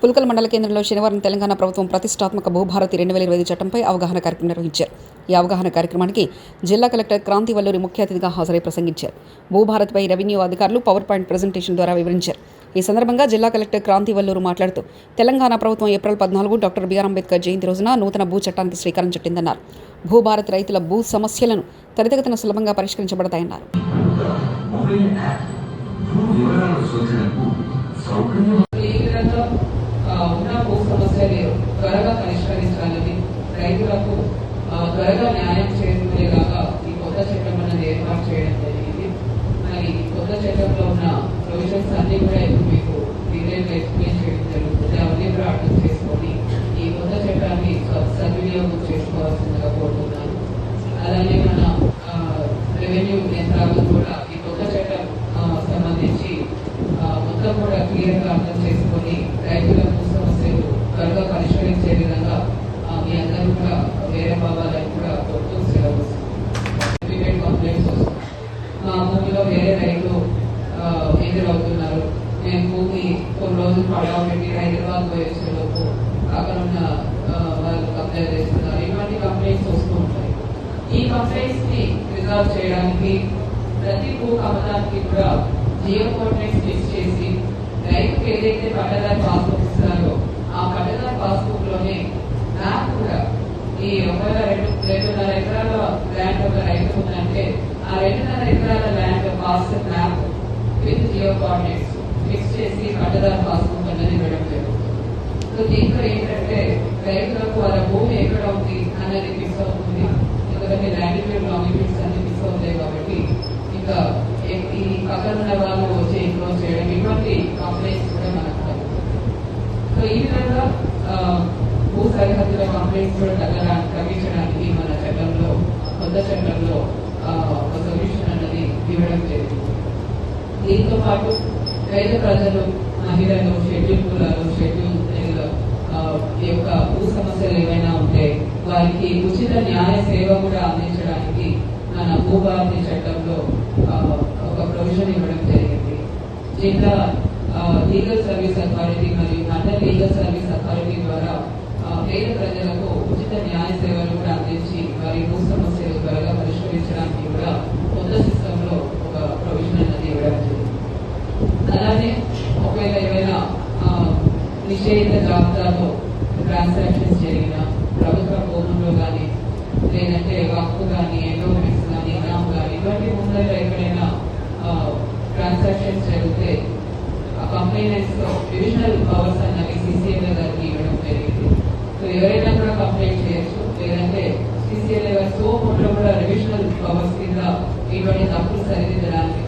పుల్కల్ మండల కేంద్రంలో శనివారం తెలంగాణ ప్రభుత్వం ప్రతిష్టాత్మక భూభారతి 2025 చట్టంపై అవగాహన కార్యక్రమం నిర్వహించారు. ఈ అవగాహన కార్యక్రమానికి జిల్లా కలెక్టర్ క్రాంతి వల్లూరి ముఖ్య అతిథిగా హాజరై ప్రసంగించారు. భూభారతిపై రెవెన్యూ అధికారులు పవర్ పాయింట్ ప్రెజెంటేషన్ ద్వారా వివరించారు. ఈ సందర్భంగా జిల్లా కలెక్టర్ క్రాంతి వల్లూరు మాట్లాడుతూ తెలంగాణ ప్రభుత్వం ఏప్రిల్ 14 డాక్టర్ బిఆర్ అంబేద్కర్ జయంతి రోజున నూతన భూ చట్టానికి శ్రీకారం చుట్టిందన్నారు. భూభారతి రైతుల భూ సమస్యలను త్వరితగతిన సులభంగా పరిష్కరించబడతాయన్నారు. ఉన్న భూ సమస్యలు త్వరగా పరిష్కరించాలని, రైతులకు త్వరగా న్యాయం చేరుకునేలాగా ఈ కొత్త చట్టం అనేది ఏర్పాటు చేయడం జరిగింది. మరి ఈ కొత్త చట్టంలో ఉన్న ప్రొవిజన్స్ అన్ని కూడా మీకు డీటెయిల్గా ఎక్స్ప్లెయిన్ చేయడం జరుగుతుంది. అవన్నీ కూడా అర్థం చేసుకొని ఈ కొత్త చట్టాన్ని సద్వినియోగం చేసుకోవాల్సిందిగా కోరుతున్నాను. అలానే మన రెవెన్యూ యంత్రాంగం కూడా ఈ కొత్త చట్టం సంబంధించి మొత్తం కూడా క్లియర్గా అర్థం చేసుకొని రైతుల భూ సమస్యలు త్వరగా పరిష్కరించే విధంగా మీ అందరూ కూడా వేరే భావాలను కూడా కొడుతూ సెలవు కంప్లైంట్స్ వస్తుంది. మా భూమిలో వేరే రైతు ఎదురవుతున్నారు, మేము భూమి కొన్ని రోజులు పడవ పెట్టి హైదరాబాద్ పోయేసేలోపు అక్కడ ఉన్న వాళ్ళు కంప్లైంట్ చేస్తున్నారు. ఇటువంటి కంప్లైంట్స్ వస్తూ ఉంటాయి. ఈ కంప్లైంట్స్ ని రిజాల్వ్ చేయడానికి ప్రతి భూ కమతానికి కూడా జియో కోఆర్డినేట్స్ ఫిక్స్ చేసి రైతుకు ఏదైతే పట్టదారు పాస్బుక్ ఇస్తారో ఆ పట్టదారు పాస్బుక్ లోనే మ్యాప్ కూడా ఈ 2.5 ఎకరాల ల్యాండ్ ఒక రైతు ఉందంటే ఆ 2.5 ఎకరాల land passbook map with Jio coordinates fix చేసి పట్టదారు పాస్బుక్ అనేది ఇవ్వడం జరుగుతుంది. సో దీంట్లో ఏంటంటే రైతులకు వాళ్ళ భూమి ఎక్కడ ఉంది అనేది ఫిక్స్ అవుతుంది. ఎందుకంటే లాంగిట్యూడ్ లాంగిట్యూడ్స్ అన్ని ఫిక్స్ అవుతాయి కాబట్టి ఇంకా ఈ పక్కన ఉన్న వాళ్ళు వచ్చి ఎన్క్రోచ్ చేయడం ఇటువంటి కంప్లైంట్స్ కూడా మనకు తగ్గుతుంది. సో ఈ విధంగా భూ సరిహద్దుల కంప్లైంట్స్ కూడా తగ్గించడానికి మన చట్టంలో కొత్త చట్టంలో ఒక సొల్యూషన్ అన్నది ఇవ్వడం జరిగింది. దీంతో పాటు పేద ప్రజలు, మహిళలు, షెడ్యూల్ కులాలు, షెడ్యూల్ యొక్క భూ సమస్యలు ఏమైనా ఉంటే వారికి ఉచిత న్యాయ సేవ కూడా అందించడానికి మన భూభారతి చట్టంలో ఒక ప్రొవిజన్ ఇవ్వడం జరిగింది. జిల్లా లీగల్ సర్వీస్ అథారిటీ మరియు మండల్ లీగల్ సర్వీస్ అథారిటీ ద్వారా పేద ప్రజలకు ఉచిత న్యాయ సేవలు కూడా అందించి వారి భూ సమస్యలు త్వరగా పరిష్కరించడానికి కూడా కొత్త సిస్టమ్ లో ఒక ప్రొవిజన్ అనేది ఇవ్వడం జరిగింది. అలానే ఒకవేళ ఏమైనా నిషేధిత జాబితాలో ట్రాన్సాక్షన్స్ జరిగిన ప్రభుత్వ భూముల్లో కానీ లేదంటే వక్ఫ్ కానీ ఎండోమెంట్స్ కానీ ఇనాం కానీ ఇటువంటి ముందర ఎక్కడైనా ట్రాన్సాక్షన్స్ జరిగితే ఆ కంప్లైంట్స్ లో డివిజనల్ పవర్స్ అన్నవి సిసిఎల్ఏ గారికి ఇవ్వడం జరిగింది. సో ఎవరైనా కూడా కంప్లైంట్ చేయొచ్చు, లేదంటే సిసిఎల్ఏ గారి సోమోట్లో కూడా డివిజనల్ పవర్స్ కింద ఇటువంటి తప్పులు సరిదిద్దడానికి